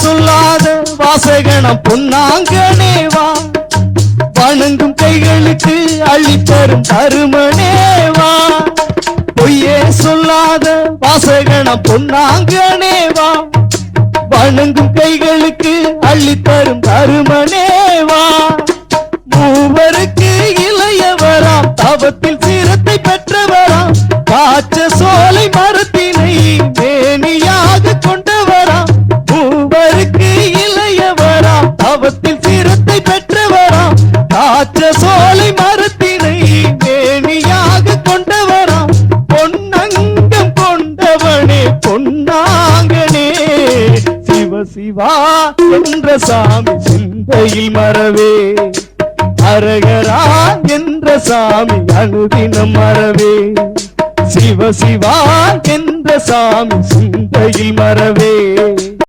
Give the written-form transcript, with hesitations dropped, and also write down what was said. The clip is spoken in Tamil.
சொல்லாத வாசகனம் பொன்னாங்கனேவா, வணங்கும் கைகளுக்கு அள்ளித்தரும் தருமனேவா. பொய்யே சொல்லாத வாசகனம் பொன்னாங்கனேவா, வணங்கும் கைகளுக்கு அள்ளித்தரும் தருமனேவா. மூவருக்கு இளையவராம், தவத்தில் சீரத்தை பெற்றவராம், காற்ற சோலை மரத்தினை மேனியாக கொண்டவராம். மூவருக்கு இளையவராம், தவத்தில் சீரத்தை பெற்றவராம், காற்ற சோலை மரத்தினை மேனியாக கொண்டவராம். பொன்னங்கம் கொண்டவனே பொன்னாங்கனே, சிவ சிவா என்ற சாமி சிந்தையில் மறவே, அரகரா என்ற சாமி அனுதினம் மறவே. சிவ சிவா என்ற சாமி சிந்தையில் மறவே.